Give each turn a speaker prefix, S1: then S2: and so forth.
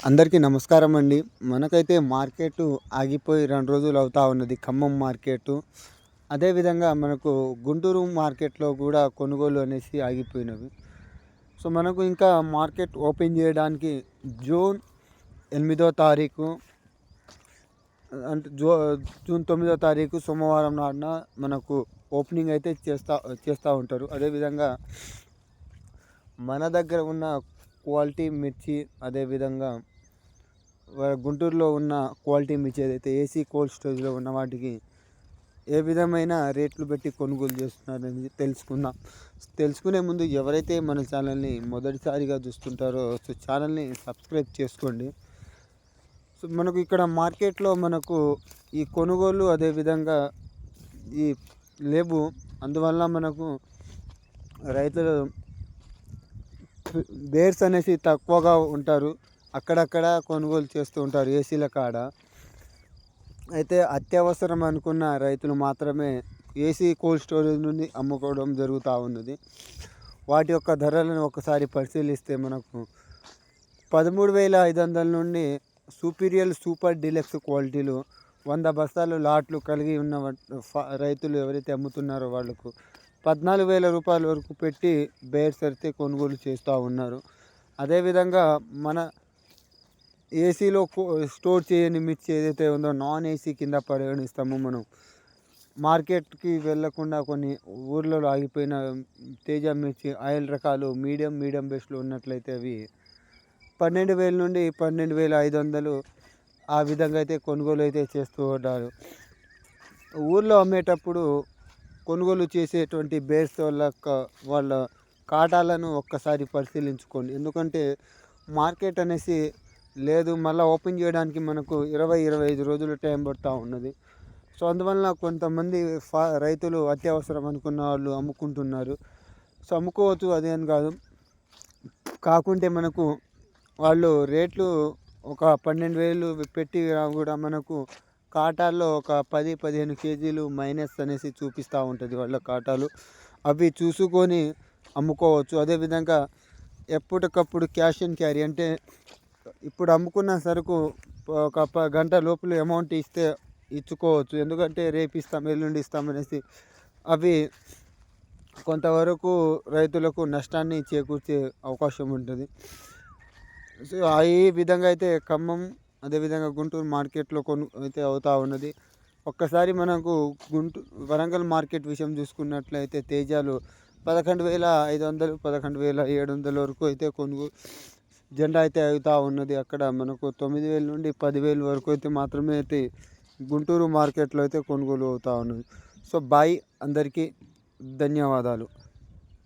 S1: అందరికీ నమస్కారం అండి. మనకైతే మార్కెట్ ఆగిపోయి 2 రోజులు అవుతా ఉన్నది, ఖమ్మం మార్కెట్. అదేవిధంగా మనకు గుంటూరు మార్కెట్‌లో కూడా కొనుగోలు అనేసి ఆగిపోయినవి. సో, మనకు ఇంకా మార్కెట్ ఓపెన్ చేయడానికి జూన్ 8వ తారీఖు అంటే జూన్ 9వ తారీఖు సోమవారం నాడున మనకు ఓపెనింగ్ అయితే చేస్తూ ఉంటారు. అదేవిధంగా మన దగ్గర ఉన్న క్వాలిటీ మిర్చి, అదేవిధంగా గుంటూరులో ఉన్న క్వాలిటీ మిర్చి ఏదైతే ఏసీ కోల్డ్ స్టోరేజ్లో ఉన్న వాటికి ఏ విధమైన రేట్లు పెట్టి కొనుగోలు చేస్తున్నారనేది తెలుసుకుందాం. తెలుసుకునే ముందు ఎవరైతే మన ఛానల్ని మొదటిసారిగా చూస్తుంటారో సో ఛానల్ని సబ్స్క్రైబ్ చేసుకోండి. సో మనకు ఇక్కడ మార్కెట్లో మనకు ఈ కొనుగోలు అదేవిధంగా ఈ లేవు. అందువల్ల మనకు రైతులు బేర్స్ అనేసి తక్కువగా ఉంటారు. అక్కడక్కడ కొనుగోలు చేస్తూ ఉంటారు ఏసీల కాడ. అయితే అత్యవసరం అనుకున్న రైతులు మాత్రమే ఏసీ కోల్డ్ స్టోరేజ్ నుండి అమ్ముకోవడం జరుగుతూ ఉన్నది. వాటి యొక్క ధరలను ఒకసారి పరిశీలిస్తే మనకు 13,500 నుండి సూపర్ డీలక్స్ క్వాలిటీలు 100 బస్తాలు లాట్లు కలిగి ఉన్న రైతులు ఎవరైతే అమ్ముతున్నారో వాళ్ళకు 14,000 రూపాయల వరకు పెట్టి బేర్స్ అయితే కొనుగోలు చేస్తూ ఉన్నారు. అదేవిధంగా మన ఏసీలో స్టోర్ చేయని మిర్చి ఏదైతే ఉందో నాన్ ఏసీ కింద పరిగణిస్తాము. మనం మార్కెట్కి వెళ్ళకుండా కొన్ని ఊర్లలో ఆగిపోయిన తేజ మిర్చి ఆయిల్ రకాలు మీడియం బేస్లో ఉన్నట్లయితే అవి 12,000 నుండి 12,500 ఆ విధంగా అయితే కొనుగోలు అయితే చేస్తూ ఉంటారు. ఊర్లో అమ్మేటప్పుడు కొనుగోలు చేసేటువంటి బేర్స్ వాళ్ళ కాటాలను ఒక్కసారి పరిశీలించుకోండి. ఎందుకంటే మార్కెట్ అనేసి లేదు, మళ్ళీ ఓపెన్ చేయడానికి మనకు 25 రోజులు టైం పడుతూ ఉన్నది. సో అందువల్ల కొంతమంది రైతులు అత్యవసరం అనుకున్న వాళ్ళు అమ్ముకుంటున్నారు. సో అమ్ముకోవచ్చు, అదేం కాదు. కాకుంటే మనకు వాళ్ళు రేట్లు ఒక 12,000 పెట్టి కూడా మనకు కాటాల్లో ఒక 10-15 కేజీలు మైనస్ అనేసి చూపిస్తూ ఉంటుంది వాళ్ళ కాటాలు. అవి చూసుకొని అమ్ముకోవచ్చు. అదేవిధంగా ఎప్పటికప్పుడు క్యాష్ అండ్ క్యారీ, అంటే ఇప్పుడు అమ్ముకున్న సరుకు ఒక గంట లోపల అమౌంట్ ఇచ్చుకోవచ్చు. ఎందుకంటే రేపు ఇస్తాం, ఎల్లుండి ఇస్తామనేసి అవి కొంతవరకు రైతులకు నష్టాన్ని చేకూర్చే అవకాశం ఉంటుంది. సో ఈ విధంగా అయితే ఖమ్మం అదేవిధంగా గుంటూరు మార్కెట్లో అయితే అవుతూ ఉన్నది. ఒక్కసారి మనకు వరంగల్ మార్కెట్ విషయం చూసుకున్నట్లయితే తేజాలు 11,500 11,700 వరకు అయితే జెండా అయితే అవుతూ ఉన్నది. అక్కడ మనకు 9,000 నుండి 10,000 వరకు అయితే మాత్రమే అయితే గుంటూరు మార్కెట్లో అయితే కొనుగోలు అవుతూ ఉన్నది. సో బాయ్, అందరికీ ధన్యవాదాలు.